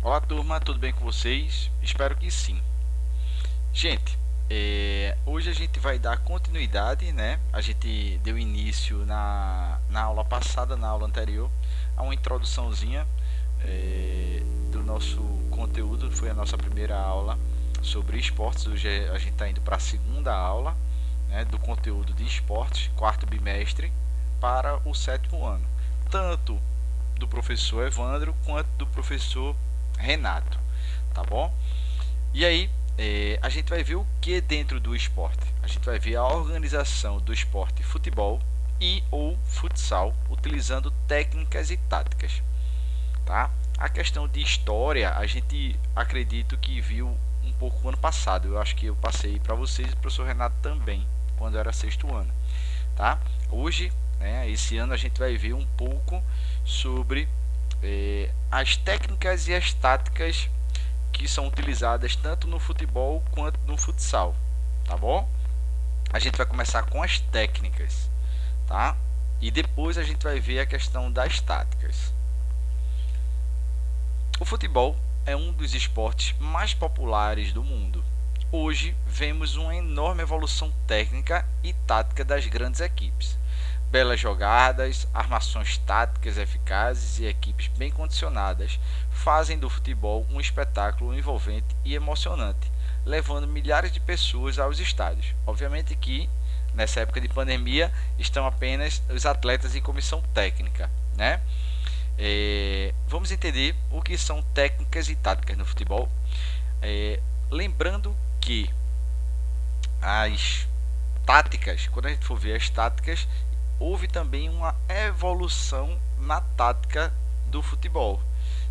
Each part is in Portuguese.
Olá turma, tudo bem com vocês? Espero que sim. Gente, hoje a gente vai dar continuidade, né? A gente deu início na aula passada, na aula anterior, a uma introduçãozinha do nosso conteúdo. Foi a nossa primeira aula sobre esportes. Hoje a gente está indo para a segunda aula, né, do conteúdo de esportes, quarto bimestre, para o sétimo ano. Tanto do professor Evandro quanto do professor Renato, tá bom? E aí a gente vai ver o que dentro do esporte. A gente vai ver a organização do esporte futebol e ou futsal utilizando técnicas e táticas, tá? A questão de história a gente acredito que viu um pouco ano passado. Eu acho que eu passei para vocês e o professor Renato também quando era sexto ano, tá? Hoje, né, esse ano a gente vai ver um pouco sobre as técnicas e as táticas que são utilizadas tanto no futebol quanto no futsal, tá bom? A gente vai começar com as técnicas, tá? E depois a gente vai ver a questão das táticas. O futebol é um dos esportes mais populares do mundo. Hoje vemos uma enorme evolução técnica e tática das grandes equipes. Belas jogadas, armações táticas eficazes e equipes bem condicionadas fazem do futebol um espetáculo envolvente e emocionante, levando milhares de pessoas aos estádios. Obviamente que nessa época de pandemia estão apenas os atletas em comissão técnica, né? Vamos entender o que são técnicas e táticas no futebol. Lembrando que as táticas, quando a gente for ver as táticas, houve também uma evolução na tática do futebol,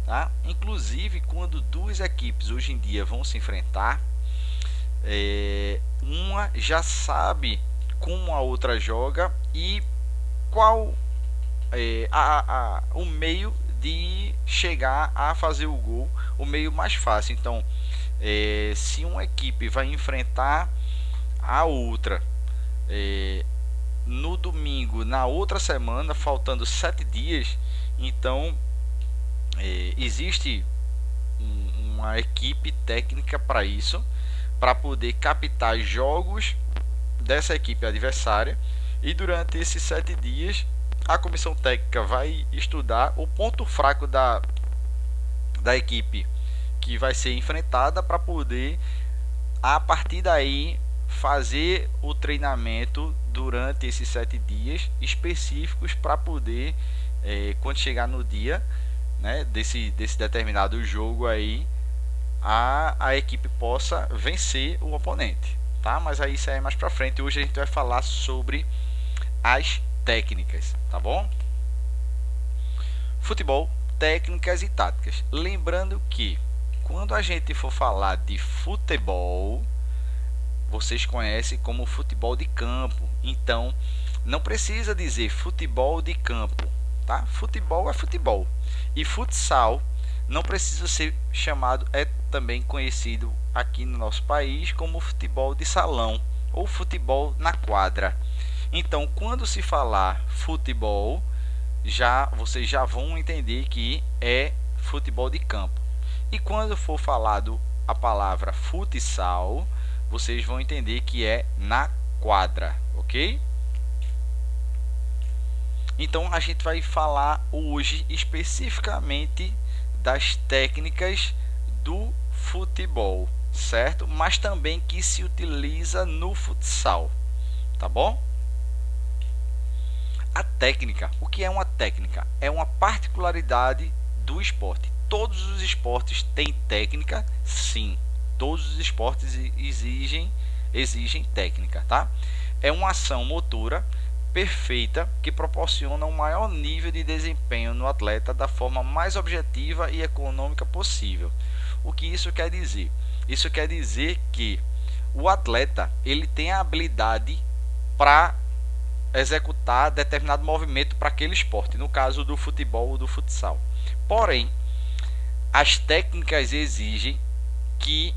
tá? Inclusive quando duas equipes hoje em dia vão se enfrentar, uma já sabe como a outra joga e qual o meio de chegar a fazer o gol, o meio mais fácil. Então, se uma equipe vai enfrentar a outra no domingo, na outra semana, faltando 7 dias, então existe uma equipe técnica para isso, para poder captar jogos dessa equipe adversária, e durante esses 7 dias a comissão técnica vai estudar o ponto fraco da equipe que vai ser enfrentada para poder a partir daí fazer o treinamento durante esses 7 dias específicos para poder quando chegar no dia, né, desse determinado jogo aí a equipe possa vencer o oponente, tá? Mas aí isso é mais para frente. Hoje a gente vai falar sobre as técnicas, tá bom? Futebol, técnicas e táticas. Lembrando que quando a gente for falar de futebol, vocês conhecem como futebol de campo. Então, não precisa dizer futebol de campo, tá? Futebol é futebol. E futsal não precisa ser chamado, é também conhecido aqui no nosso país como futebol de salão ou futebol na quadra. Então, quando se falar futebol, vocês já vão entender que é futebol de campo. E quando for falado a palavra futsal, vocês vão entender que é na quadra, ok? Então a gente vai falar hoje especificamente das técnicas do futebol, certo? Mas também que se utiliza no futsal, tá bom? A técnica, o que é uma técnica? É uma particularidade do esporte. Todos os esportes têm técnica, sim. Todos os esportes exigem técnica, tá? É uma ação motora perfeita que proporciona um maior nível de desempenho no atleta da forma mais objetiva e econômica possível. O que isso quer dizer? Isso quer dizer que o atleta ele tem a habilidade para executar determinado movimento para aquele esporte, no caso do futebol ou do futsal. Porém, as técnicas exigem que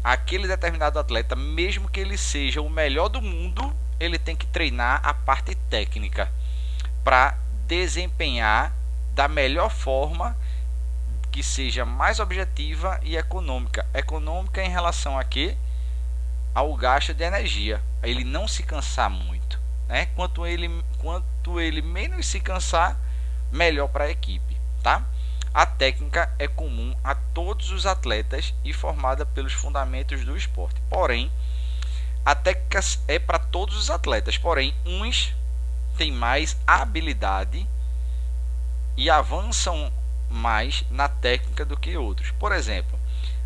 aquele determinado atleta, mesmo que ele seja o melhor do mundo, ele tem que treinar a parte técnica para desempenhar da melhor forma que seja mais objetiva e econômica. Econômica em relação a quê? Ao gasto de energia. Ele não se cansar muito, né? Quanto ele menos se cansar, melhor para a equipe, tá? A técnica é comum a todos os atletas e formada pelos fundamentos do esporte. Porém, a técnica é para todos os atletas, porém, uns têm mais habilidade e avançam mais na técnica do que outros. Por exemplo,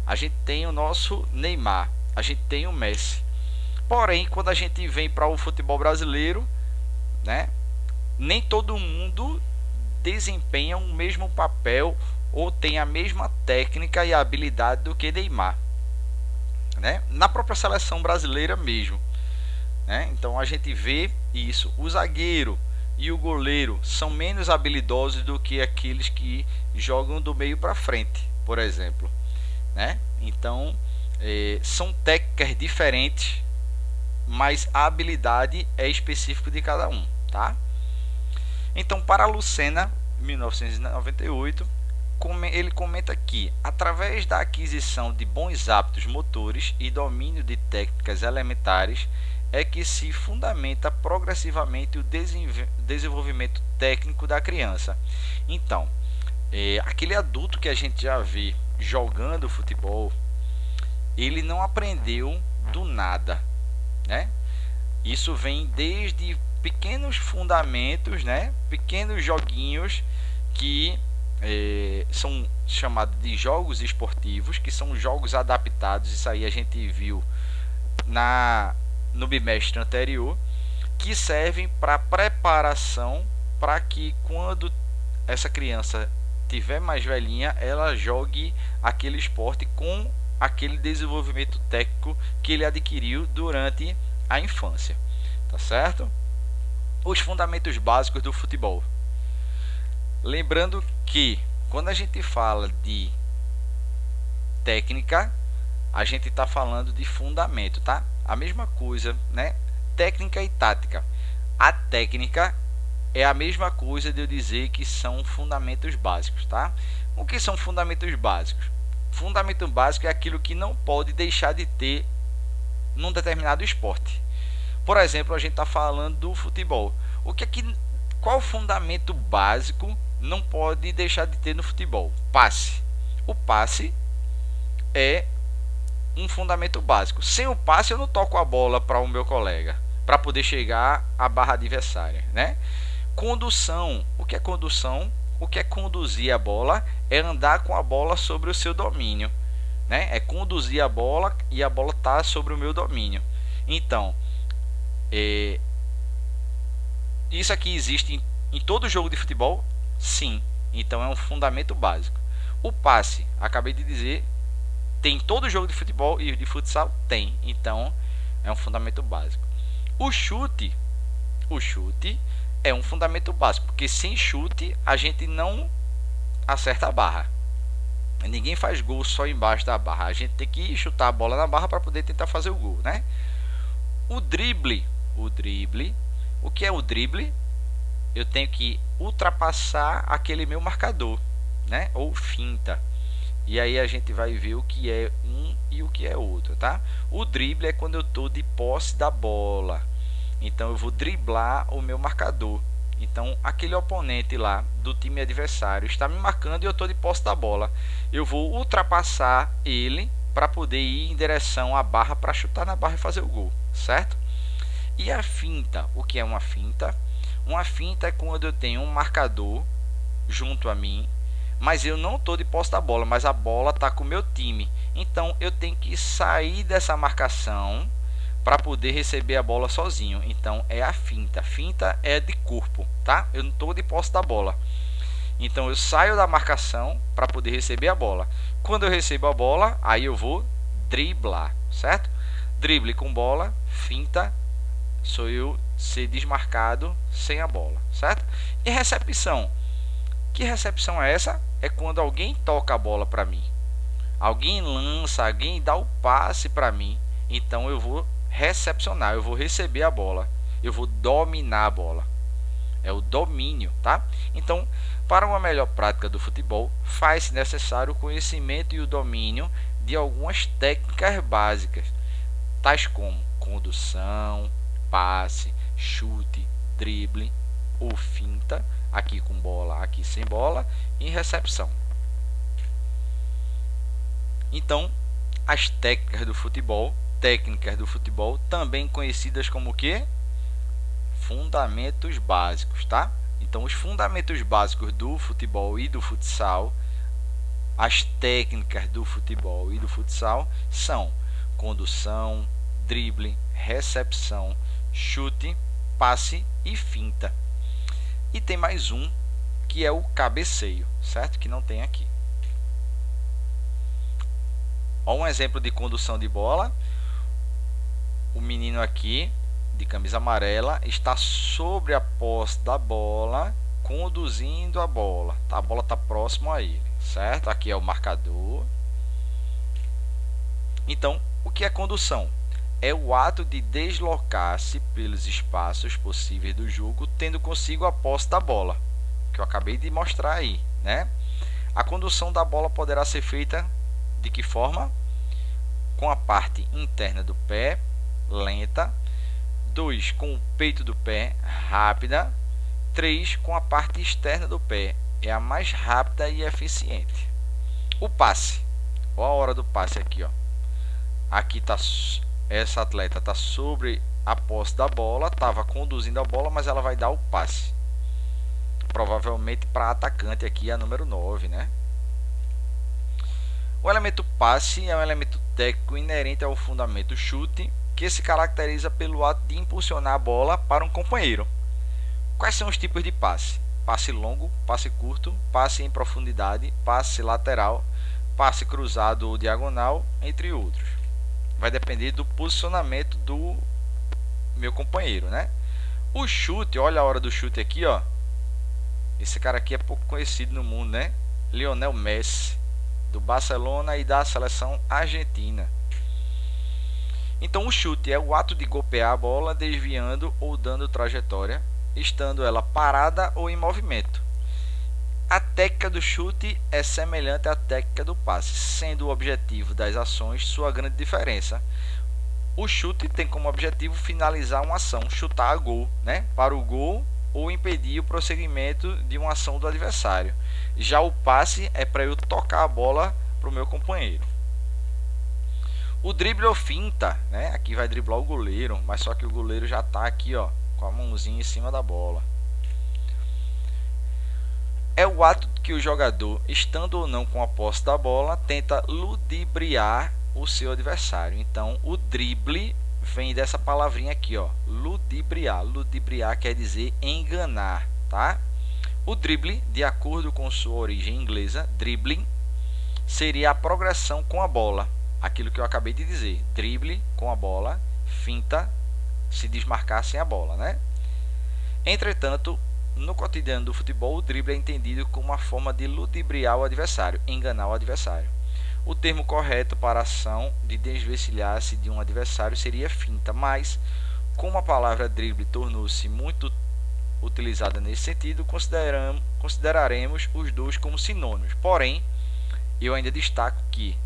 a gente tem o nosso Neymar, a gente tem o Messi. Porém, quando a gente vem para o futebol brasileiro, né, nem todo mundo desempenha o mesmo papel ou tem a mesma técnica e habilidade do que Neymar, né? Na própria seleção brasileira mesmo, né? Então a gente vê isso. O zagueiro e o goleiro são menos habilidosos do que aqueles que jogam do meio para frente, por exemplo, né? Então são técnicas diferentes, mas a habilidade é específica de cada um, tá? Então, para Lucena, 1998, ele comenta que, através da aquisição de bons hábitos motores e domínio de técnicas elementares, é que se fundamenta progressivamente o desenvolvimento técnico da criança. Então, aquele adulto que a gente já vê jogando futebol, ele não aprendeu do nada, né? Isso vem desde pequenos fundamentos, né? Pequenos joguinhos que são chamados de jogos esportivos, que são jogos adaptados. Isso aí a gente viu no bimestre anterior, que servem para preparação para que quando essa criança tiver mais velhinha, ela jogue aquele esporte com aquele desenvolvimento técnico que ele adquiriu durante a infância, tá certo? Os fundamentos básicos do futebol. Lembrando que quando a gente fala de técnica, a gente está falando de fundamento, tá? A mesma coisa, né? Técnica e tática. A técnica é a mesma coisa de eu dizer que são fundamentos básicos, tá? O que são fundamentos básicos? Fundamento básico é aquilo que não pode deixar de ter num determinado esporte. Por exemplo, a gente está falando do futebol. Qual o fundamento básico não pode deixar de ter no futebol? Passe. O passe é um fundamento básico. Sem o passe eu não toco a bola para o meu colega, para poder chegar à barra adversária, né? Condução. O que é condução? O que é conduzir a bola? É andar com a bola sobre o seu domínio, né? É conduzir a bola e a bola está sobre o meu domínio. Então, isso aqui existe em todo jogo de futebol? Sim. Então é um fundamento básico. O passe, acabei de dizer, tem em todo jogo de futebol e de futsal? Tem. Então é um fundamento básico. O chute é um fundamento básico, porque sem chute a gente não acerta a barra. Ninguém faz gol só embaixo da barra. A gente tem que chutar a bola na barra para poder tentar fazer o gol, né? O drible, o que é o drible? Eu tenho que ultrapassar aquele meu marcador, né? Ou finta. E aí a gente vai ver o que é um e o que é outro, tá? O drible é quando eu estou de posse da bola. Então eu vou driblar o meu marcador. Então aquele oponente lá do time adversário está me marcando e eu estou de posse da bola. Eu vou ultrapassar ele para poder ir em direção à barra para chutar na barra e fazer o gol, certo? E a finta, o que é uma finta? Uma finta é quando eu tenho um marcador junto a mim, mas eu não estou de posse da bola, mas a bola está com o meu time. Então eu tenho que sair dessa marcação para poder receber a bola sozinho. Então é a finta. Finta é de corpo, tá? Eu não estou de posse da bola. Então eu saio da marcação para poder receber a bola. Quando eu recebo a bola, aí eu vou driblar, certo? Drible com bola, finta, sou eu ser desmarcado sem a bola, certo? E recepção. Que recepção é essa? É quando alguém toca a bola para mim. Alguém lança, alguém dá o passe para mim. Então eu vou recepcionar, eu vou receber a bola. Eu vou dominar a bola. É o domínio, tá? Então, Para uma melhor prática do futebol, faz-se necessário o conhecimento e o domínio de algumas técnicas básicas, tais como condução, passe, chute, drible ou finta, aqui com bola, aqui sem bola, e recepção. Então, as técnicas do futebol, também conhecidas como o quê? Fundamentos básicos, tá? Então, os fundamentos básicos do futebol e do futsal, as técnicas do futebol e do futsal são condução, drible, recepção, chute, passe e finta. E tem mais um, que é o cabeceio, certo? Que não tem aqui. Olha um exemplo de condução de bola. O menino aqui, de camisa amarela, está sobre a posse da bola, conduzindo a bola. A bola está próxima a ele, certo? Aqui é o marcador. Então, o que é condução? É o ato de deslocar-se pelos espaços possíveis do jogo, tendo consigo a posse da bola, que eu acabei de mostrar aí, né? A condução da bola poderá ser feita de que forma? Com a parte interna do pé, lenta. 2, com o peito do pé, rápida. 3, com a parte externa do pé, é a mais rápida e eficiente. O passe, olha a hora do passe aqui, ó. Aqui tá, essa atleta está sobre a posse da bola, estava conduzindo a bola, mas ela vai dar o passe. Provavelmente para atacante aqui, a número 9, né? O elemento passe é um elemento técnico inerente ao fundamento chute, que se caracteriza pelo ato de impulsionar a bola para um companheiro. Quais são os tipos de passe? Passe longo, passe curto, passe em profundidade, passe lateral, passe cruzado ou diagonal, entre outros. Vai depender do posicionamento do meu companheiro, né? O chute, olha a hora do chute aqui, ó. Esse cara aqui é pouco conhecido no mundo, né? Lionel Messi, do Barcelona e da seleção argentina. Então, o chute é o ato de golpear a bola desviando ou dando trajetória, estando ela parada ou em movimento. A técnica do chute é semelhante à técnica do passe, sendo o objetivo das ações sua grande diferença. O chute tem como objetivo finalizar uma ação, chutar a gol, né? Para o gol ou impedir o prosseguimento de uma ação do adversário. Já o passe é para eu tocar a bola para o meu companheiro. O drible ou finta, né? Aqui vai driblar o goleiro, mas só que o goleiro já está aqui, ó, com a mãozinha em cima da bola. É o ato que o jogador, estando ou não com a posse da bola, tenta ludibriar o seu adversário. Então, o drible vem dessa palavrinha aqui, ó, ludibriar. Ludibriar quer dizer enganar, tá? O drible, de acordo com sua origem inglesa, dribbling, seria a progressão com a bola. Aquilo que eu acabei de dizer, drible com a bola, finta, se desmarcar sem a bola, né? Entretanto, no cotidiano do futebol, o drible é entendido como uma forma de ludibriar o adversário, enganar o adversário. O termo correto para a ação de desvencilhar-se de um adversário seria finta, mas, como a palavra drible tornou-se muito utilizada nesse sentido, consideraremos os dois como sinônimos. Porém, eu ainda destaco que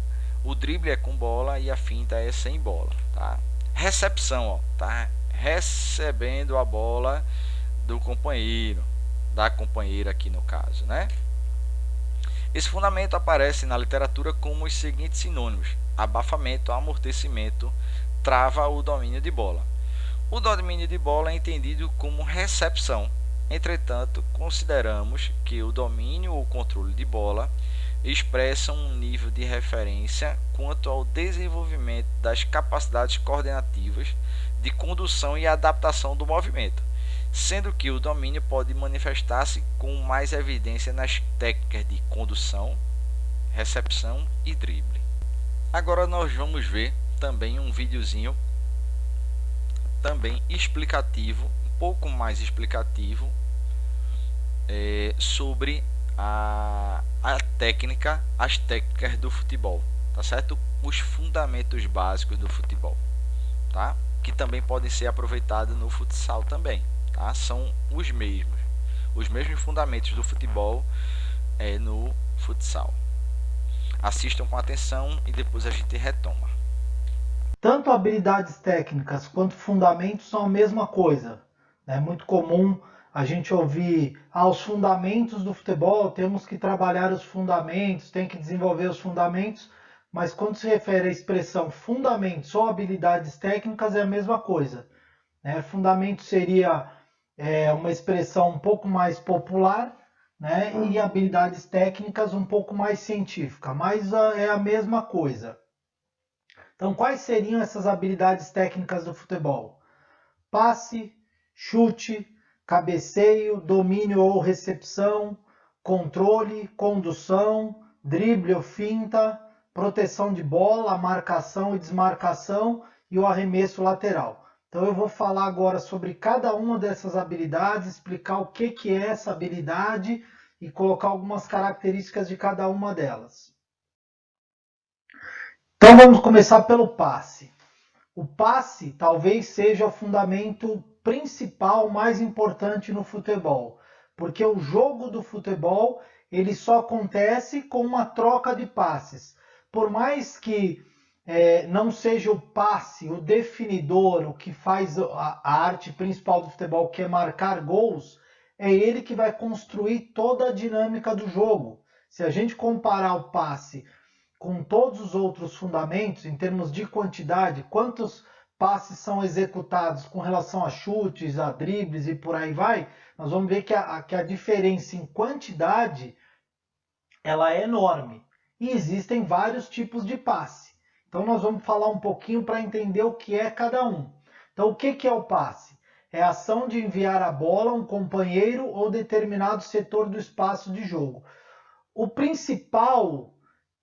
o drible é com bola e a finta é sem bola, tá? Recepção, ó, tá recebendo a bola do companheiro, da companheira aqui no caso, né? Esse fundamento aparece na literatura como os seguintes sinônimos: abafamento, amortecimento, trava ou domínio de bola. O domínio de bola é entendido como recepção. Entretanto, consideramos que o domínio ou controle de bola expressam um nível de referência quanto ao desenvolvimento das capacidades coordenativas de condução e adaptação do movimento, sendo que o domínio pode manifestar-se com mais evidência nas técnicas de condução, recepção e drible. Agora nós vamos ver também um videozinho também explicativo, um pouco mais explicativo, sobre as técnicas do futebol, tá certo? Os fundamentos básicos do futebol, tá? Que também podem ser aproveitados no futsal também, tá? São os mesmos. os mesmos fundamentos do futebol no futsal. Assistam com atenção e depois a gente retoma. Tanto habilidades técnicas quanto fundamentos são a mesma coisa. É muito comum a gente ouvir os fundamentos do futebol, temos que trabalhar os fundamentos, tem que desenvolver os fundamentos, mas quando se refere à expressão fundamentos ou habilidades técnicas é a mesma coisa. Fundamento seria uma expressão um pouco mais popular, né? E habilidades técnicas um pouco mais científica, mas é a mesma coisa. Então, quais seriam essas habilidades técnicas do futebol? Passe, chute, cabeceio, domínio ou recepção, controle, condução, drible ou finta, proteção de bola, marcação e desmarcação e o arremesso lateral. Então eu vou falar agora sobre cada uma dessas habilidades, explicar o que é essa habilidade e colocar algumas características de cada uma delas. Então vamos começar pelo passe. O passe talvez seja o fundamento principal, mais importante no futebol, porque o jogo do futebol ele só acontece com uma troca de passes. Por mais que não seja o passe, o definidor, o que faz a arte principal do futebol, que é marcar gols, é ele que vai construir toda a dinâmica do jogo. Se a gente comparar o passe com todos os outros fundamentos, em termos de quantidade, quantos passes são executados com relação a chutes, a dribles e por aí vai, nós vamos ver que a diferença em quantidade ela é enorme. E existem vários tipos de passe. Então nós vamos falar um pouquinho para entender o que é cada um. Então o que é o passe? É a ação de enviar a bola a um companheiro ou determinado setor do espaço de jogo. O principal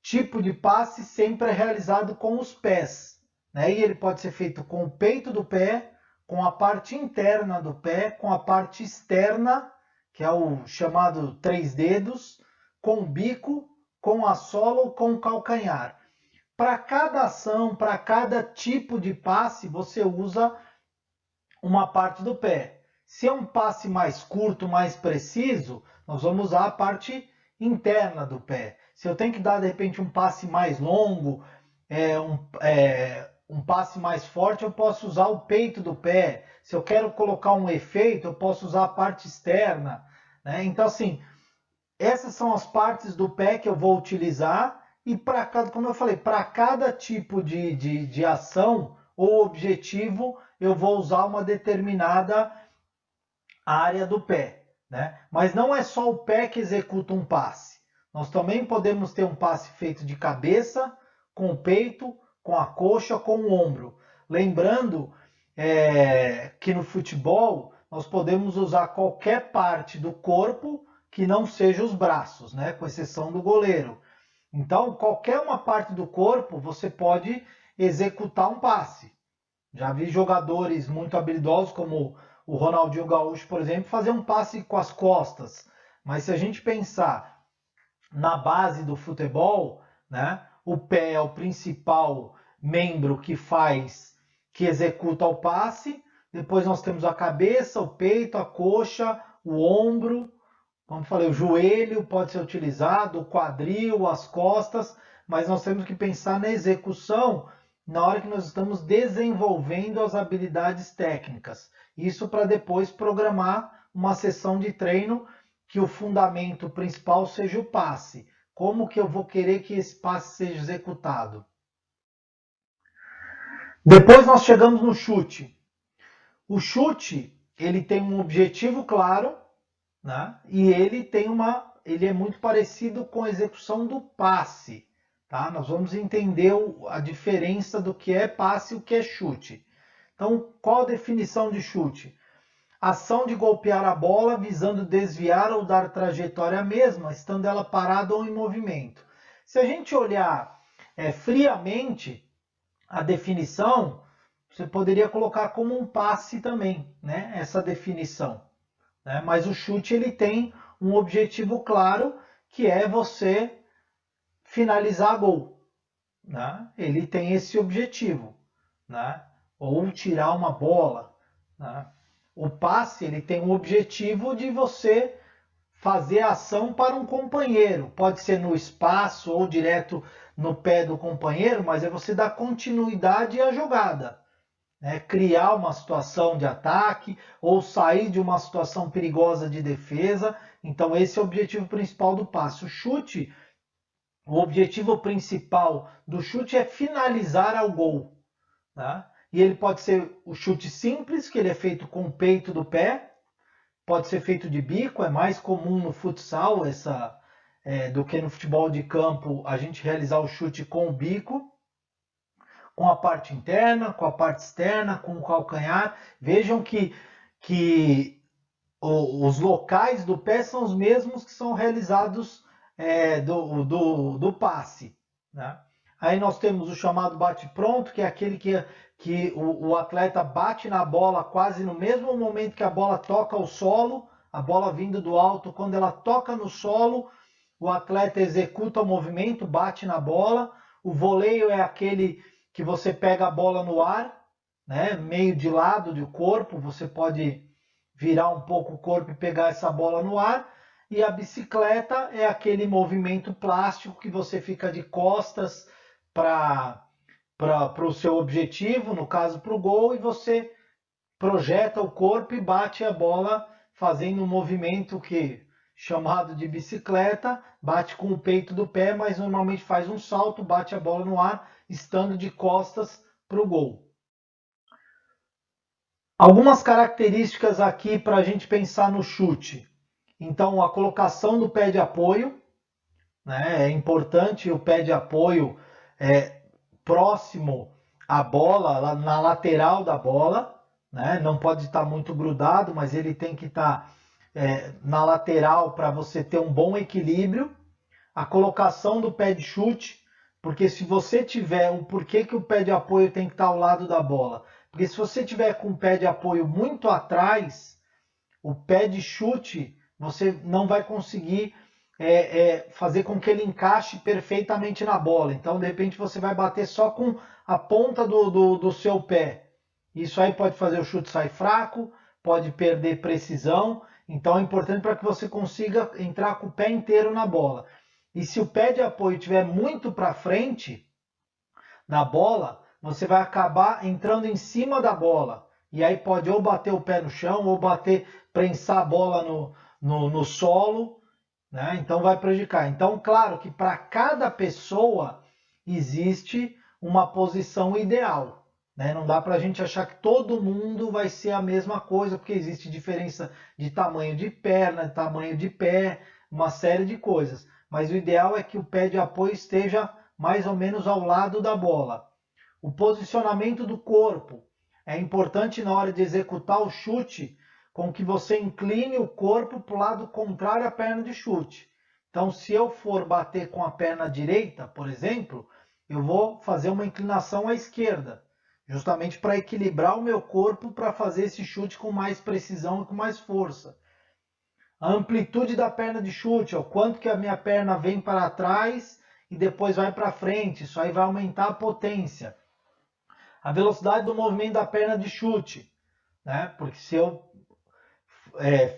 tipo de passe sempre é realizado com os pés, né? E ele pode ser feito com o peito do pé, com a parte interna do pé, com a parte externa, que é o chamado três dedos, com o bico, com a sola ou com o calcanhar. Para cada ação, para cada tipo de passe, você usa uma parte do pé. Se é um passe mais curto, mais preciso, nós vamos usar a parte interna do pé. Se eu tenho que dar de repente um passe mais longo, um passe mais forte, eu posso usar o peito do pé. Se eu quero colocar um efeito, eu posso usar a parte externa, né? Então assim, essas são as partes do pé que eu vou utilizar e para cada, como eu falei, para cada tipo de ação ou objetivo, eu vou usar uma determinada área do pé, né? Mas não é só o pé que executa um passe. Nós também podemos ter um passe feito de cabeça, com o peito, com a coxa, com o ombro. Lembrando que no futebol nós podemos usar qualquer parte do corpo que não seja os braços, né? Com exceção do goleiro. Então, qualquer uma parte do corpo você pode executar um passe. Já vi jogadores muito habilidosos, como o Ronaldinho Gaúcho, por exemplo, fazer um passe com as costas. Mas se a gente pensar na base do futebol, né, o pé é o principal membro que executa o passe. Depois nós temos a cabeça, o peito, a coxa, o ombro, como falei, o joelho pode ser utilizado, o quadril, as costas, mas nós temos que pensar na execução na hora que nós estamos desenvolvendo as habilidades técnicas. Isso para depois programar uma sessão de treino que o fundamento principal seja o passe. Como que eu vou querer que esse passe seja executado? Depois nós chegamos no chute. O chute, ele tem um objetivo claro, né? E ele é muito parecido com a execução do passe. Tá? Nós vamos entender a diferença do que é passe e o que é chute. Então, qual a definição de chute? Ação de golpear a bola visando desviar ou dar trajetória à mesma, estando ela parada ou em movimento. Se a gente olhar friamente a definição, você poderia colocar como um passe também, né? Essa definição. Né? Mas o chute ele tem um objetivo claro, que é você finalizar gol. Né? Ele tem esse objetivo. Né? Ou tirar uma bola. Né? O passe ele tem o objetivo de você fazer a ação para um companheiro. Pode ser no espaço ou direto no pé do companheiro, mas é você dar continuidade à jogada. Né? Criar uma situação de ataque ou sair de uma situação perigosa de defesa. Então esse é o objetivo principal do passe. O chute, o objetivo principal do chute é finalizar ao gol. Tá? E ele pode ser o chute simples, que ele é feito com o peito do pé, pode ser feito de bico, é mais comum no futsal do que no futebol de campo a gente realizar o chute com o bico, com a parte interna, com a parte externa, com o calcanhar. Vejam que os locais do pé são os mesmos que são realizados do passe. Né? Aí nós temos o chamado bate-pronto, que é aquele que o atleta bate na bola quase no mesmo momento que a bola toca o solo, a bola vindo do alto, quando ela toca no solo, o atleta executa o movimento, bate na bola. O voleio é aquele que você pega a bola no ar, né, meio de lado do corpo, você pode virar um pouco o corpo e pegar essa bola no ar. E a bicicleta é aquele movimento plástico que você fica de costas para o seu objetivo, no caso para o gol, e você projeta o corpo e bate a bola fazendo um movimento chamado de bicicleta, bate com o peito do pé, mas normalmente faz um salto, bate a bola no ar, estando de costas para o gol. Algumas características aqui para a gente pensar no chute. Então, a colocação do pé de apoio, né? É importante o pé de apoio próximo à bola, na lateral da bola, né? Não pode estar muito grudado, mas ele tem que estar na lateral para você ter um bom equilíbrio. A colocação do pé de chute, porque se você tiver por que o pé de apoio tem que estar ao lado da bola? Porque se você tiver com o pé de apoio muito atrás, o pé de chute, você não vai conseguir fazer com que ele encaixe perfeitamente na bola. Então, de repente, você vai bater só com a ponta do seu pé. Isso aí pode fazer o chute sair fraco, pode perder precisão. Então, é importante para que você consiga entrar com o pé inteiro na bola. E se o pé de apoio estiver muito para frente da bola, você vai acabar entrando em cima da bola. E aí pode ou bater o pé no chão, ou prensar a bola no solo, né? Então vai prejudicar. Então, claro que para cada pessoa existe uma posição ideal. Né? Não dá para a gente achar que todo mundo vai ser a mesma coisa, porque existe diferença de tamanho de perna, de tamanho de pé, uma série de coisas. Mas o ideal é que o pé de apoio esteja mais ou menos ao lado da bola. O posicionamento do corpo é importante na hora de executar o chute, com que você incline o corpo para o lado contrário à perna de chute. Então, se eu for bater com a perna direita, por exemplo, eu vou fazer uma inclinação à esquerda, justamente para equilibrar o meu corpo para fazer esse chute com mais precisão e com mais força. A amplitude da perna de chute, o quanto que a minha perna vem para trás e depois vai para frente, isso aí vai aumentar a potência. A velocidade do movimento da perna de chute, né? Porque se eu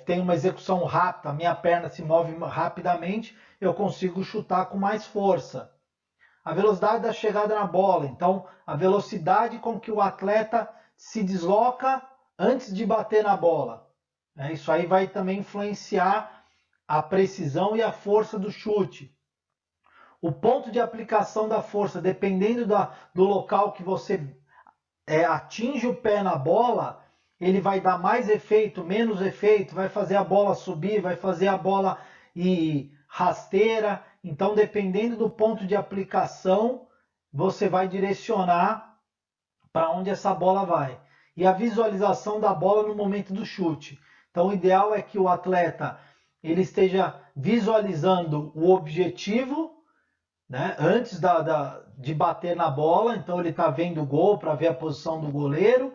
tenho uma execução rápida, a minha perna se move rapidamente, eu consigo chutar com mais força. A velocidade da chegada na bola, então a velocidade com que o atleta se desloca antes de bater na bola. Isso aí vai também influenciar a precisão e a força do chute. O ponto de aplicação da força, dependendo do local que você atinge o pé na bola, ele vai dar mais efeito, menos efeito, vai fazer a bola subir, vai fazer a bola ir rasteira. Então, dependendo do ponto de aplicação, você vai direcionar para onde essa bola vai. E a visualização da bola no momento do chute. Então, o ideal é que o atleta ele esteja visualizando o objetivo, né, antes de bater na bola. Então, ele está vendo o gol para ver a posição do goleiro.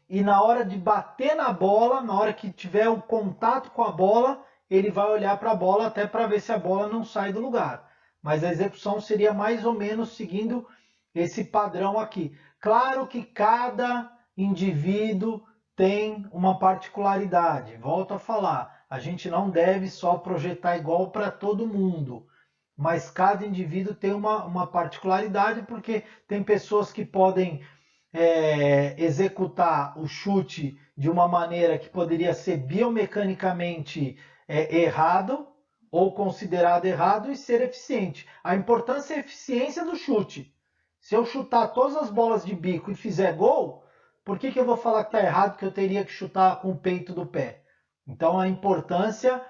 E na hora de bater na bola, na hora que tiver o contato com a bola, ele vai olhar para a bola até para ver se a bola não sai do lugar. Mas a execução seria mais ou menos seguindo esse padrão aqui. Claro que cada indivíduo tem uma particularidade. Volto a falar, A gente não deve só projetar igual para todo mundo, mas cada indivíduo tem uma particularidade, porque tem pessoas que podem executar o chute de uma maneira que poderia ser biomecanicamente errado ou considerado errado e ser eficiente. A importância é a eficiência do chute. Se eu chutar todas as bolas de bico e fizer gol, por que eu vou falar que está errado, que eu teria que chutar com o peito do pé? Então a importância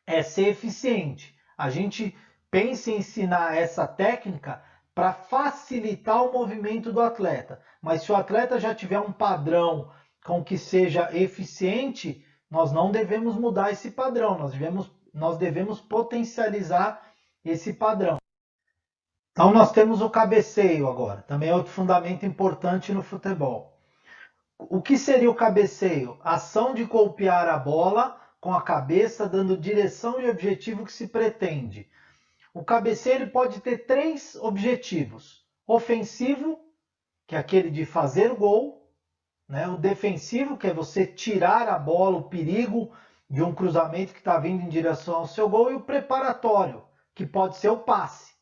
é ser eficiente. A gente pensa em ensinar essa técnica para facilitar o movimento do atleta. Mas se o atleta já tiver um padrão com que seja eficiente, nós não devemos mudar esse padrão, nós devemos potencializar esse padrão. Então nós temos o cabeceio agora, também é outro fundamento importante no futebol. O que seria o cabeceio? Ação de golpear a bola com a cabeça, dando direção e objetivo que se pretende. O cabeceio ele pode ter 3 objetivos. Ofensivo, que é aquele de fazer gol, né? O defensivo, que é você tirar a bola, o perigo de um cruzamento que está vindo em direção ao seu gol, e o preparatório, que pode ser o passe,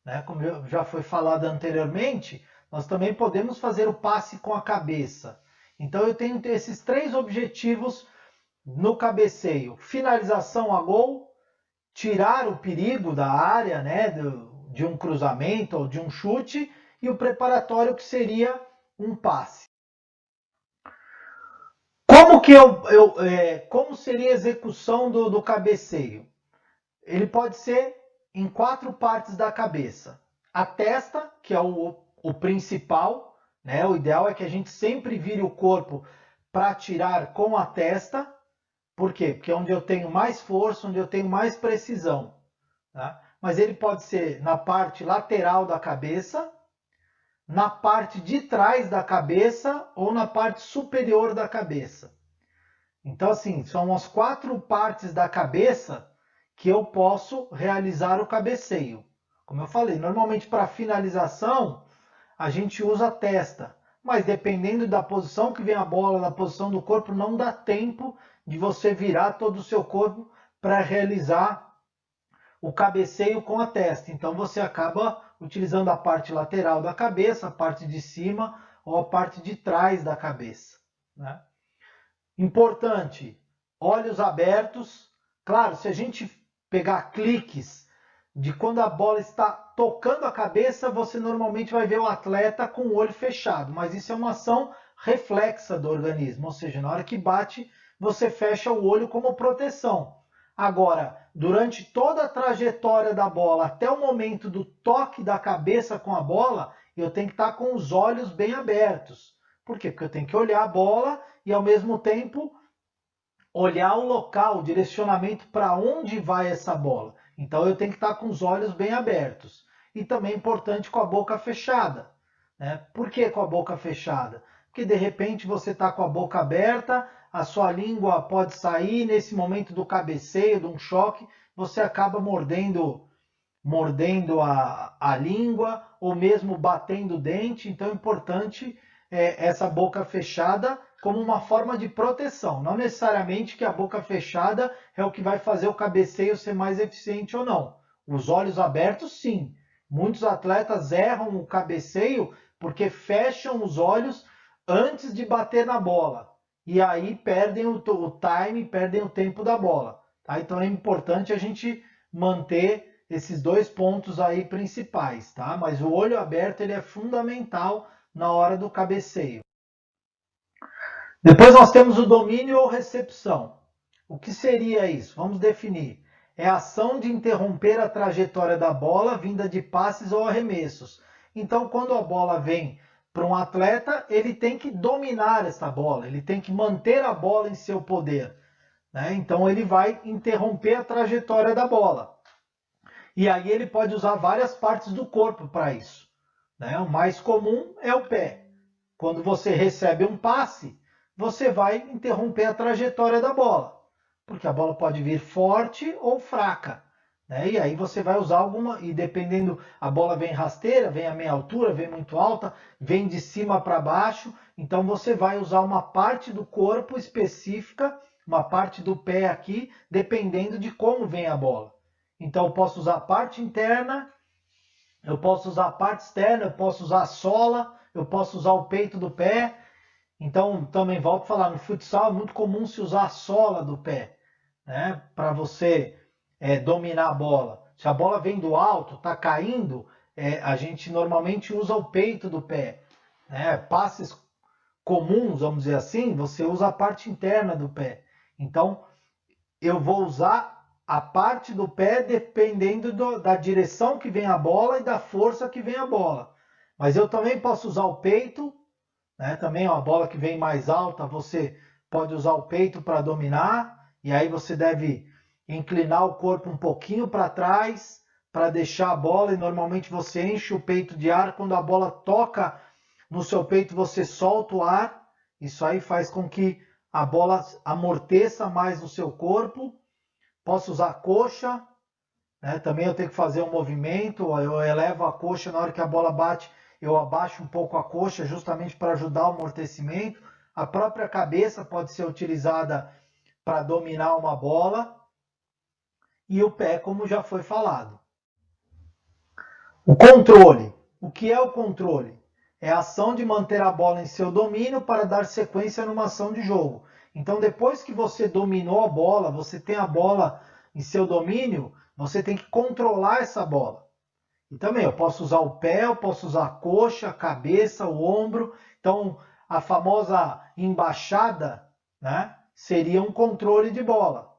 né? Como já foi falado anteriormente, nós também podemos fazer o passe com a cabeça. Então eu tenho esses 3 objetivos no cabeceio: finalização a gol, tirar o perigo da área, né, de um cruzamento ou de um chute, e o preparatório, que seria um passe. Como seria a execução do cabeceio? Ele pode ser em 4 partes da cabeça. A testa, que é o principal, né? O ideal é que a gente sempre vire o corpo para atirar com a testa. Por quê? Porque é onde eu tenho mais força, onde eu tenho mais precisão. Tá? Mas ele pode ser na parte lateral da cabeça, na parte de trás da cabeça ou na parte superior da cabeça. Então, assim, são as 4 partes da cabeça que eu posso realizar o cabeceio. Como eu falei, normalmente para finalização a gente usa a testa, mas dependendo da posição que vem a bola, da posição do corpo, não dá tempo de você virar todo o seu corpo para realizar o cabeceio com a testa. Então você acaba utilizando a parte lateral da cabeça, a parte de cima ou a parte de trás da cabeça, né? Importante, olhos abertos. Claro, se a gente pegar cliques de quando a bola está tocando a cabeça, você normalmente vai ver o atleta com o olho fechado, mas isso é uma ação reflexa do organismo, ou seja, na hora que bate, você fecha o olho como proteção. Agora, durante toda a trajetória da bola, até o momento do toque da cabeça com a bola, eu tenho que estar com os olhos bem abertos. Por quê? Porque eu tenho que olhar a bola e, ao mesmo tempo, olhar o local, o direcionamento para onde vai essa bola. Então eu tenho que estar com os olhos bem abertos. E também é importante com a boca fechada, né? Por que com a boca fechada? Porque de repente você está com a boca aberta, a sua língua pode sair, nesse momento do cabeceio, de um choque, você acaba mordendo a língua ou mesmo batendo o dente. Então é importante essa boca fechada como uma forma de proteção. Não necessariamente que a boca fechada é o que vai fazer o cabeceio ser mais eficiente ou não. Os olhos abertos, sim. Muitos atletas erram o cabeceio porque fecham os olhos antes de bater na bola. E aí perdem o time, perdem o tempo da bola. Tá? Então é importante a gente manter esses 2 pontos aí principais, tá? Mas o olho aberto ele é fundamental na hora do cabeceio. Depois nós temos o domínio ou recepção. O que seria isso? Vamos definir. É a ação de interromper a trajetória da bola vinda de passes ou arremessos. Então, quando a bola vem para um atleta, ele tem que dominar essa bola, ele tem que manter a bola em seu poder, né? Então, ele vai interromper a trajetória da bola. E aí ele pode usar várias partes do corpo para isso, né? O mais comum é o pé. Quando você recebe um passe, você vai interromper a trajetória da bola, porque a bola pode vir forte ou fraca, né? E aí você vai usar alguma, e dependendo, a bola vem rasteira, vem a meia altura, vem muito alta, vem de cima para baixo, então você vai usar uma parte do corpo específica uma parte do pé aqui, dependendo de como vem a bola. Então eu posso usar a parte interna, eu posso usar a parte externa, eu posso usar a sola, eu posso usar o peito do pé. Então também volto a falar, no futsal é muito comum se usar a sola do pé, né, para você dominar a bola. Se a bola vem do alto, está caindo, a gente normalmente usa o peito do pé. Né? Passes comuns, vamos dizer assim, você usa a parte interna do pé. Então, eu vou usar a parte do pé dependendo da direção que vem a bola e da força que vem a bola. Mas eu também posso usar o peito, né? Também uma bola que vem mais alta, você pode usar o peito para dominar, e aí você deve inclinar o corpo um pouquinho para trás para deixar a bola, e normalmente você enche o peito de ar. Quando a bola toca no seu peito, você solta o ar. Isso aí faz com que a bola amorteça mais no seu corpo. Posso usar a coxa, né? Também eu tenho que fazer um movimento, eu elevo a coxa na hora que a bola bate, eu abaixo um pouco a coxa justamente para ajudar o amortecimento. A própria cabeça pode ser utilizada para dominar uma bola. E o pé, como já foi falado. O controle. O que é o controle? É a ação de manter a bola em seu domínio para dar sequência numa ação de jogo. Então, depois que você dominou a bola, você tem a bola em seu domínio, você tem que controlar essa bola. E também eu posso usar o pé, eu posso usar a coxa, a cabeça, o ombro. Então, a famosa embaixada, né, seria um controle de bola.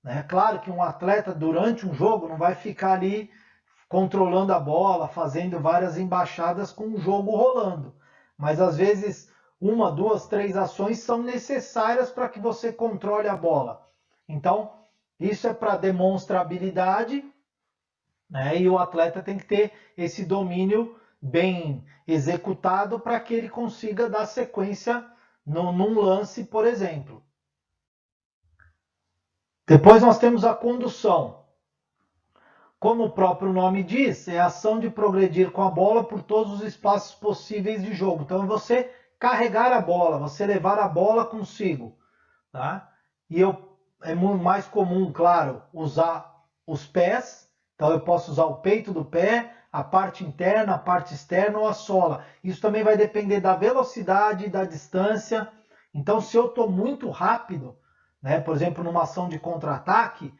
É claro que um atleta durante um jogo não vai ficar ali controlando a bola, fazendo várias embaixadas com o jogo rolando. Mas às vezes uma, duas, três ações são necessárias para que você controle a bola. Então, isso é para demonstrar habilidade, né? E o atleta tem que ter esse domínio bem executado para que ele consiga dar sequência num lance, por exemplo. Depois nós temos a condução. Como o próprio nome diz, é a ação de progredir com a bola por todos os espaços possíveis de jogo. Então é você carregar a bola, você levar a bola consigo. Tá? E é mais comum, claro, usar os pés. Então eu posso usar o peito do pé, a parte interna, a parte externa ou a sola. Isso também vai depender da velocidade, da distância. Então se eu estou muito rápido, né, por exemplo, numa ação de contra-ataque,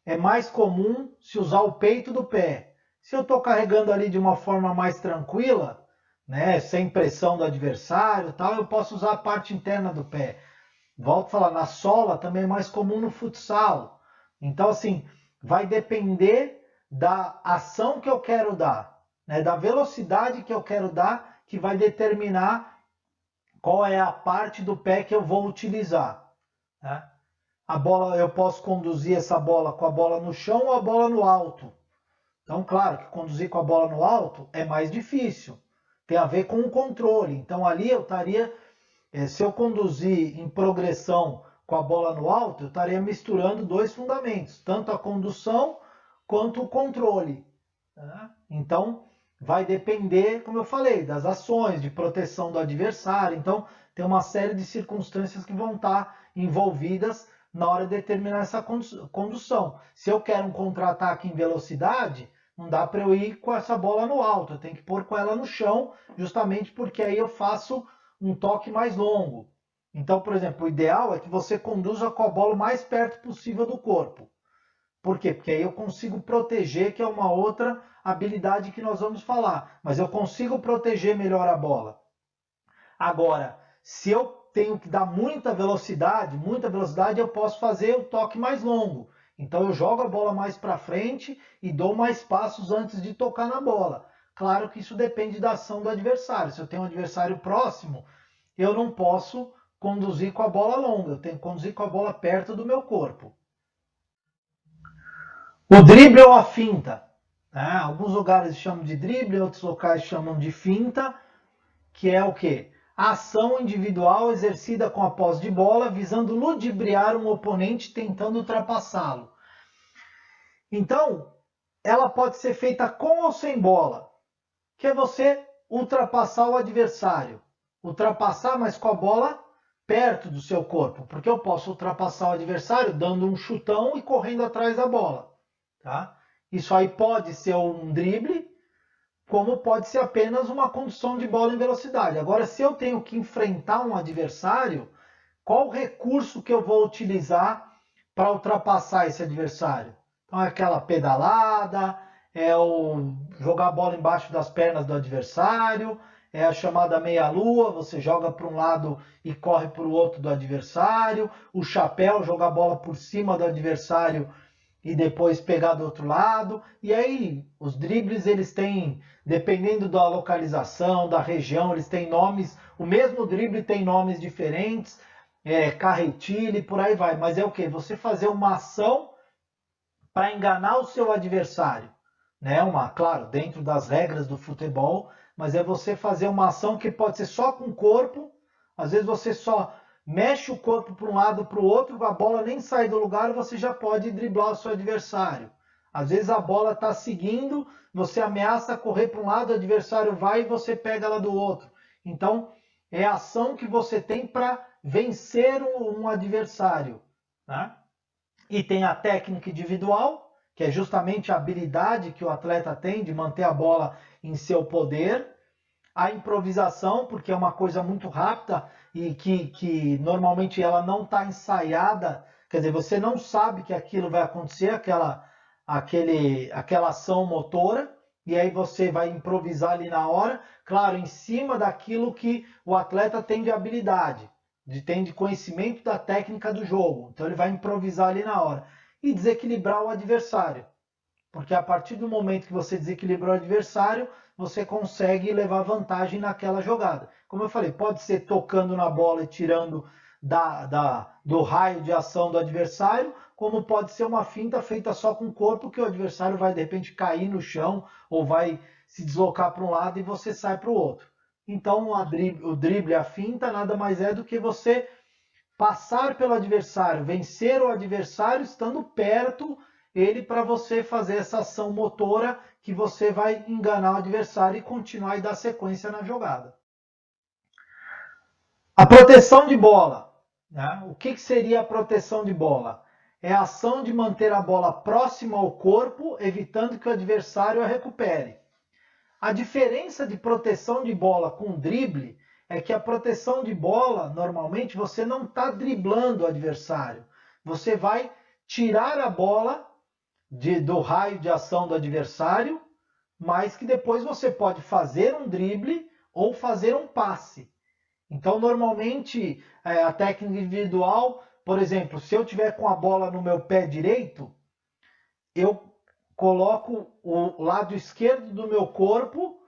é mais comum se usar o peito do pé. Se eu estou carregando ali de uma forma mais tranquila, né, sem pressão do adversário, tal, eu posso usar a parte interna do pé. Volto a falar, na sola também é mais comum no futsal. Então, assim, vai depender da ação que eu quero dar, né, da velocidade que eu quero dar, que vai determinar qual é a parte do pé que eu vou utilizar. Né? A bola, eu posso conduzir essa bola com a bola no chão ou a bola no alto. Então, claro que conduzir com a bola no alto é mais difícil. Tem a ver com o controle. Então, ali eu estaria, se eu conduzir em progressão com a bola no alto, eu estaria misturando dois fundamentos, tanto a condução quanto o controle. Né? Então, vai depender, como eu falei, das ações, de proteção do adversário. Então, tem uma série de circunstâncias que vão estar envolvidas na hora de determinar essa condução. Se eu quero um contra-ataque em velocidade, não dá para eu ir com essa bola no alto, eu tenho que pôr com ela no chão, justamente porque aí eu faço um toque mais longo. Então, por exemplo, o ideal é que você conduza com a bola o mais perto possível do corpo. Por quê? Porque aí eu consigo proteger, que é uma outra habilidade que nós vamos falar. Mas eu consigo proteger melhor a bola. Agora, se eu tenho que dar muita velocidade, eu posso fazer o toque mais longo. Então eu jogo a bola mais para frente e dou mais passos antes de tocar na bola. Claro que isso depende da ação do adversário. Se eu tenho um adversário próximo, eu não posso conduzir com a bola longa, eu tenho que conduzir com a bola perto do meu corpo. O drible ou a finta. Né? Alguns lugares chamam de drible, outros locais chamam de finta, que é o quê? A ação individual exercida com a posse de bola, visando ludibriar um oponente tentando ultrapassá-lo. Então, ela pode ser feita com ou sem bola, que é você ultrapassar o adversário. Ultrapassar, mas com a bola perto do seu corpo, porque eu posso ultrapassar o adversário dando um chutão e correndo atrás da bola. Tá? Isso aí pode ser um drible, como pode ser apenas uma condução de bola em velocidade. Agora, se eu tenho que enfrentar um adversário, qual recurso que eu vou utilizar para ultrapassar esse adversário? Então é aquela pedalada, é o jogar a bola embaixo das pernas do adversário, é a chamada meia-lua, você joga para um lado e corre para o outro do adversário, o chapéu, jogar a bola por cima do adversário e depois pegar do outro lado. E aí os dribles, eles têm, dependendo da localização, da região, eles têm nomes, o mesmo drible tem nomes diferentes, carretilha e por aí vai. Mas é o que? Você fazer uma ação para enganar o seu adversário, né? Claro, dentro das regras do futebol, mas é você fazer uma ação que pode ser só com o corpo, às vezes você só mexe o corpo para um lado para o outro, a bola nem sai do lugar, você já pode driblar o seu adversário. Às vezes a bola está seguindo, você ameaça correr para um lado, o adversário vai e você pega ela do outro. Então, é a ação que você tem para vencer um adversário. Tá? E tem a técnica individual, que é justamente a habilidade que o atleta tem de manter a bola em seu poder. A improvisação, porque é uma coisa muito rápida e que normalmente ela não está ensaiada. Quer dizer, você não sabe que aquilo vai acontecer, aquela ação motora, e aí você vai improvisar ali na hora, claro, em cima daquilo que o atleta tem de habilidade, tem de conhecimento da técnica do jogo. Então ele vai improvisar ali na hora. E desequilibrar o adversário. Porque a partir do momento que você desequilibrou o adversário, você consegue levar vantagem naquela jogada. Como eu falei, pode ser tocando na bola e tirando do raio de ação do adversário, como pode ser uma finta feita só com o corpo, que o adversário vai de repente cair no chão ou vai se deslocar para um lado e você sai para o outro. Então o drible, a finta, nada mais é do que você passar pelo adversário, vencer o adversário estando perto ele para você fazer essa ação motora que você vai enganar o adversário e continuar e dar sequência na jogada. A proteção de bola. Né? O que seria a proteção de bola? É a ação de manter a bola próxima ao corpo, evitando que o adversário a recupere. A diferença de proteção de bola com drible é que a proteção de bola, normalmente, você não está driblando o adversário. Você vai tirar a bola do raio de ação do adversário, mas que depois você pode fazer um drible ou fazer um passe. Então, normalmente, a técnica individual, por exemplo, se eu tiver com a bola no meu pé direito, eu coloco o lado esquerdo do meu corpo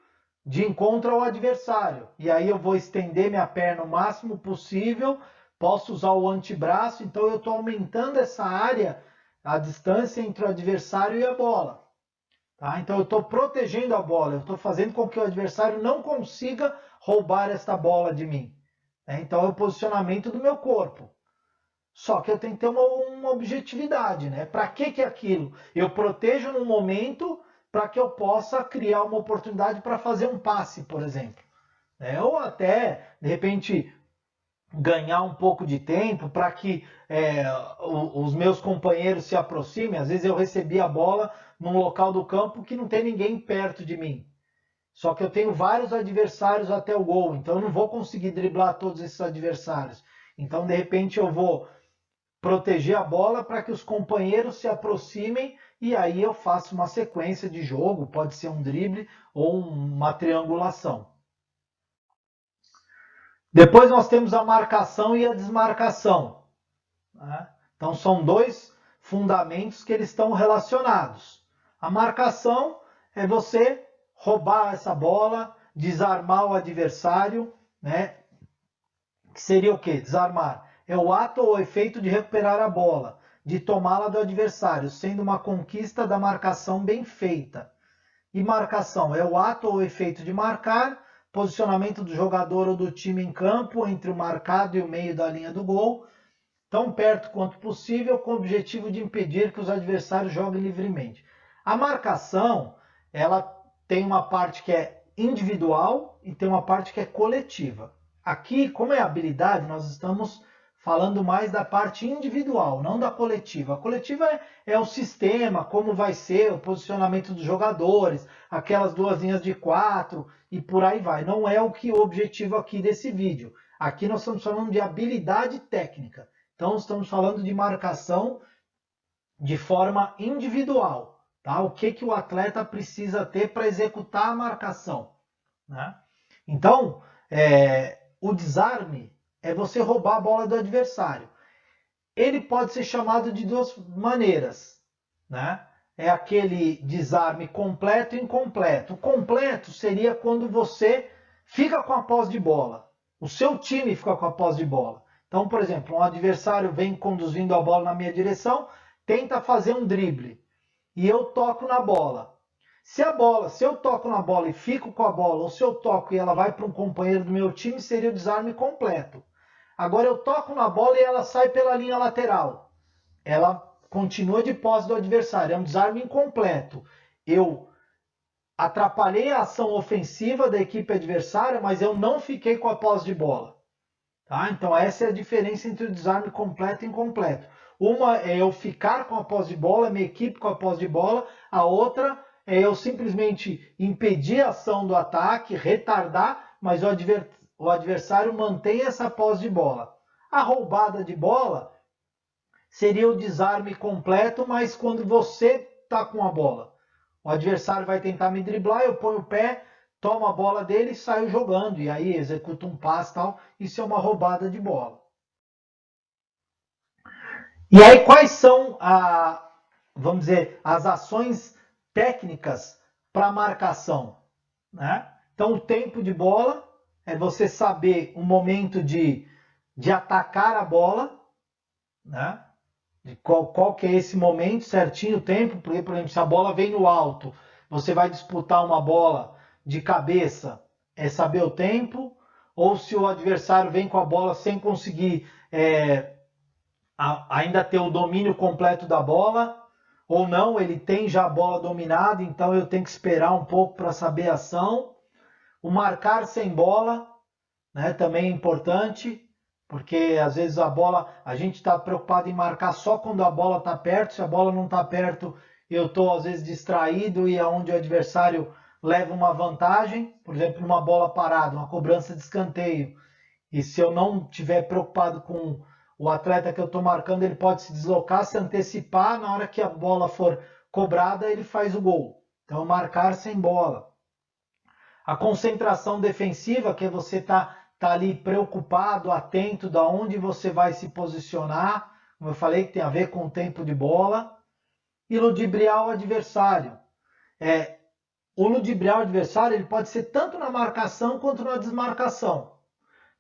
de encontro ao adversário. E aí eu vou estender minha perna o máximo possível, posso usar o antebraço, então eu estou aumentando essa área, a distância entre o adversário e a bola. Tá? Então eu estou protegendo a bola, eu estou fazendo com que o adversário não consiga roubar esta bola de mim. Então é o posicionamento do meu corpo. Só que eu tenho que ter uma objetividade, né? Para que é aquilo? Eu protejo no momento para que eu possa criar uma oportunidade para fazer um passe, por exemplo. Ou até, de repente, ganhar um pouco de tempo para que os meus companheiros se aproximem. Às vezes eu recebi a bola num local do campo que não tem ninguém perto de mim. Só que eu tenho vários adversários até o gol, então eu não vou conseguir driblar todos esses adversários. Então, de repente, eu vou proteger a bola para que os companheiros se aproximem e aí eu faço uma sequência de jogo, pode ser um drible ou uma triangulação. Depois nós temos a marcação e a desmarcação. Né? Então são dois fundamentos que eles estão relacionados. A marcação é você roubar essa bola, desarmar o adversário, né? Que seria o quê? Desarmar. É o ato ou efeito de recuperar a bola, de tomá-la do adversário, sendo uma conquista da marcação bem feita. E marcação é o ato ou efeito de marcar, posicionamento do jogador ou do time em campo entre o marcado e o meio da linha do gol, tão perto quanto possível, com o objetivo de impedir que os adversários joguem livremente. A marcação, ela tem uma parte que é individual e tem uma parte que é coletiva. Aqui, como é habilidade, nós estamos falando mais da parte individual, não da coletiva. A coletiva é o sistema, como vai ser o posicionamento dos jogadores, aquelas duas linhas de quatro e por aí vai. Não é o objetivo aqui desse vídeo. Aqui nós estamos falando de habilidade técnica. Então estamos falando de marcação de forma individual. Tá? O que o atleta precisa ter para executar a marcação. Né? Então, o desarme é você roubar a bola do adversário. Ele pode ser chamado de duas maneiras. Né? É aquele desarme completo e incompleto. O completo seria quando você fica com a posse de bola. O seu time fica com a posse de bola. Então, por exemplo, um adversário vem conduzindo a bola na minha direção, tenta fazer um drible e eu toco na bola. Se eu toco na bola e fico com a bola, ou se eu toco e ela vai para um companheiro do meu time, seria o desarme completo. Agora eu toco na bola e ela sai pela linha lateral. Ela continua de posse do adversário. É um desarme incompleto. Eu atrapalhei a ação ofensiva da equipe adversária, mas eu não fiquei com a posse de bola. Tá? Então essa é a diferença entre o desarme completo e incompleto. Uma é eu ficar com a posse de bola, minha equipe com a posse de bola. A outra é eu simplesmente impedir a ação do ataque, retardar, mas o adversário mantém essa posse de bola. A roubada de bola seria o desarme completo, mas quando você está com a bola. O adversário vai tentar me driblar, eu ponho o pé, tomo a bola dele e saio jogando. E aí executa um passe e tal. Isso é uma roubada de bola. E aí quais são vamos dizer, as ações técnicas para marcação? Né? Então o tempo de bola é você saber o momento de atacar a bola, né? Qual que é esse momento certinho, o tempo, porque, por exemplo, se a bola vem no alto, você vai disputar uma bola de cabeça, é saber o tempo, ou se o adversário vem com a bola sem conseguir ainda ter o domínio completo da bola, ou não, ele tem já a bola dominada, então eu tenho que esperar um pouco para saber a ação. O marcar sem bola, né, também é importante, porque às vezes a gente está preocupado em marcar só quando a bola está perto. Se a bola não está perto, eu estou às vezes distraído e é onde o adversário leva uma vantagem, por exemplo, numa bola parada, uma cobrança de escanteio. E se eu não estiver preocupado com o atleta que eu estou marcando, ele pode se deslocar, se antecipar, na hora que a bola for cobrada, ele faz o gol. Então, marcar sem bola. A concentração defensiva, que é você tá ali preocupado, atento de onde você vai se posicionar, como eu falei, que tem a ver com o tempo de bola. E ludibriar o adversário. O ludibriar o adversário ele pode ser tanto na marcação quanto na desmarcação.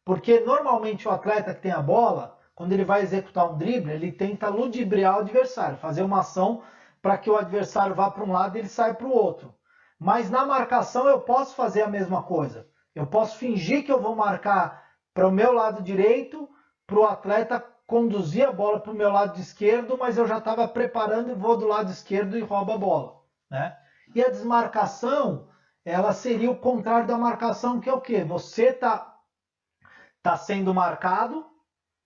Porque normalmente o atleta que tem a bola, quando ele vai executar um drible, ele tenta ludibriar o adversário, fazer uma ação para que o adversário vá para um lado e ele saia para o outro. Mas na marcação eu posso fazer a mesma coisa. Eu posso fingir que eu vou marcar para o meu lado direito, para o atleta conduzir a bola para o meu lado esquerdo, mas eu já estava preparando e vou do lado esquerdo e roubo a bola. Né? E a desmarcação, ela seria o contrário da marcação, que é o quê? Você está sendo marcado,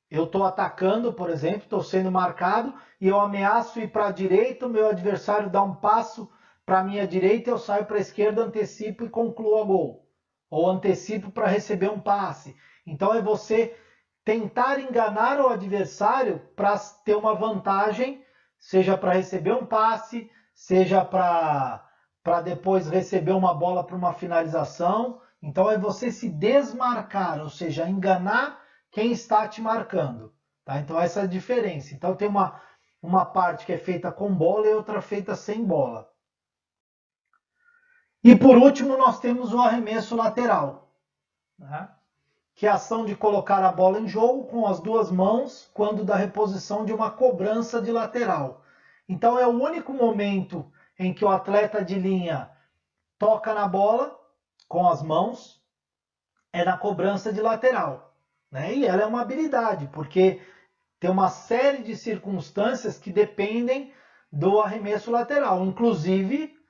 eu estou atacando, por exemplo, estou sendo marcado e eu ameaço ir para a direita, o meu adversário dá um passo para a minha direita, eu saio para a esquerda, antecipo e concluo a gol. Ou antecipo para receber um passe. Então é você tentar enganar o adversário para ter uma vantagem, seja para receber um passe, seja para depois receber uma bola para uma finalização. Então é você se desmarcar, ou seja, enganar quem está te marcando. Tá? Então essa é a diferença. Então tem uma parte que é feita com bola e outra feita sem bola. E por último nós temos o arremesso lateral, né? Que é a ação de colocar a bola em jogo com as duas mãos quando da reposição de uma cobrança de lateral. Então é o único momento em que o atleta de linha toca na bola com as mãos, é na cobrança de lateral. Né? E ela é uma habilidade, porque tem uma série de circunstâncias que dependem do arremesso lateral, inclusive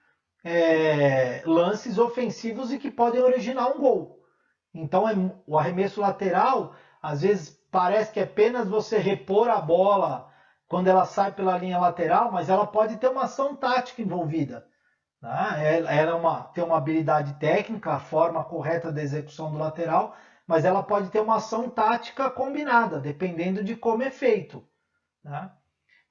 lances ofensivos e que podem originar um gol. Então o arremesso lateral, às vezes parece que é apenas você repor a bola quando ela sai pela linha lateral, mas ela pode ter uma ação tática envolvida. Né? Ela tem uma habilidade técnica, a forma correta da execução do lateral, mas ela pode ter uma ação tática combinada, dependendo de como é feito. Né?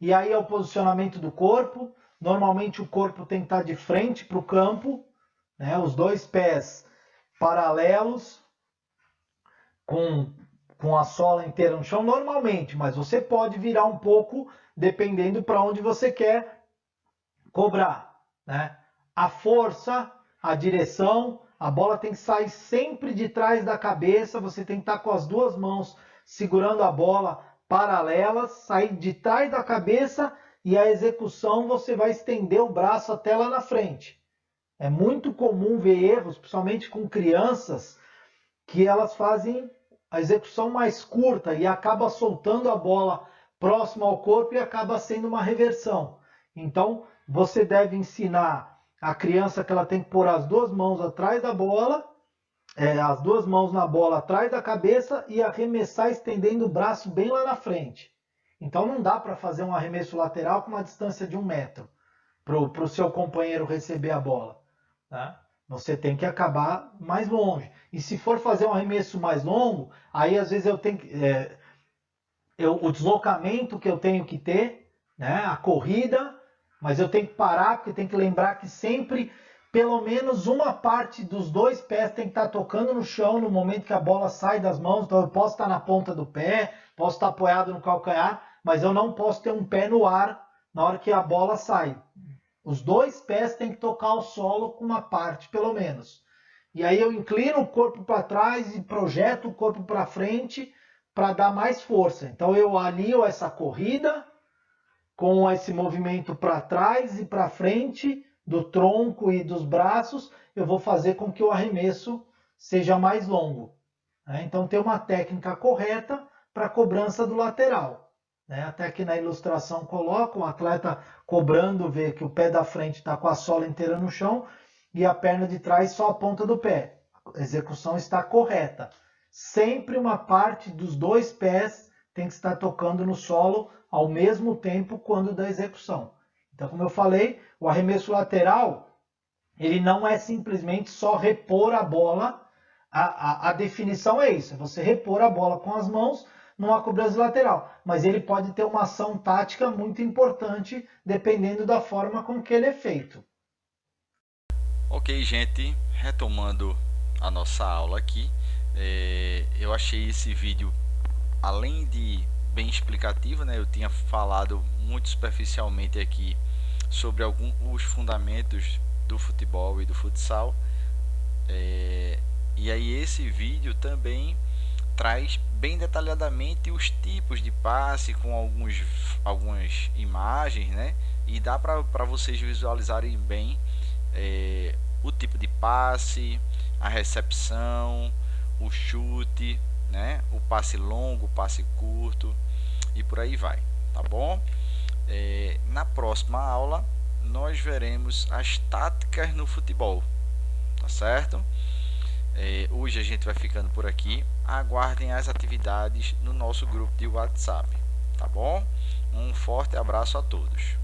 E aí é o posicionamento do corpo. Normalmente o corpo tem que estar de frente para o campo, né? Os dois pés paralelos, com a sola inteira no chão, normalmente, mas você pode virar um pouco dependendo para onde você quer cobrar. Né? A força, a direção, a bola tem que sair sempre de trás da cabeça, você tem que estar com as duas mãos segurando a bola paralelas, sair de trás da cabeça e a execução você vai estender o braço até lá na frente. É muito comum ver erros, principalmente com crianças, que elas fazem a execução mais curta e acaba soltando a bola próximo ao corpo e acaba sendo uma reversão. Então, você deve ensinar a criança que ela tem que pôr as duas mãos atrás da bola, as duas mãos na bola atrás da cabeça e arremessar estendendo o braço bem lá na frente. Então não dá para fazer um arremesso lateral com uma distância de 1 metro para o seu companheiro receber a bola. Tá? Você tem que acabar mais longe. E se for fazer um arremesso mais longo, aí às vezes eu tenho que, o deslocamento que eu tenho que ter, né? A corrida, mas eu tenho que parar, porque tem que lembrar que sempre pelo menos uma parte dos dois pés tem que estar tocando no chão no momento que a bola sai das mãos. Então eu posso estar na ponta do pé, posso estar apoiado no calcanhar, mas eu não posso ter um pé no ar na hora que a bola sai. Os dois pés têm que tocar o solo com uma parte, pelo menos. E aí eu inclino o corpo para trás e projeto o corpo para frente para dar mais força. Então eu alio essa corrida com esse movimento para trás e para frente do tronco e dos braços, eu vou fazer com que o arremesso seja mais longo. Então tem uma técnica correta para a cobrança do lateral. Até aqui na ilustração coloca o atleta cobrando, vê que o pé da frente está com a sola inteira no chão e a perna de trás só a ponta do pé. A execução está correta. Sempre uma parte dos dois pés tem que estar tocando no solo ao mesmo tempo quando da execução. Então, como eu falei, o arremesso lateral, ele não é simplesmente só repor a bola. A definição é isso, é você repor a bola com as mãos numa cobrança lateral. Mas ele pode ter uma ação tática muito importante, dependendo da forma com que ele é feito. Ok, gente, retomando a nossa aula aqui, eu achei esse vídeo, além de bem explicativo, né? Eu tinha falado muito superficialmente aqui sobre alguns fundamentos do futebol e do futsal, e aí esse vídeo também traz bem detalhadamente os tipos de passe com algumas imagens, né? E dá para vocês visualizarem bem o tipo de passe, a recepção, o chute, né? O passe longo, o passe curto e por aí vai, tá bom? Na próxima aula nós veremos as táticas no futebol, tá certo? Hoje a gente vai ficando por aqui. Aguardem as atividades no nosso grupo de WhatsApp, tá bom? Um forte abraço a todos.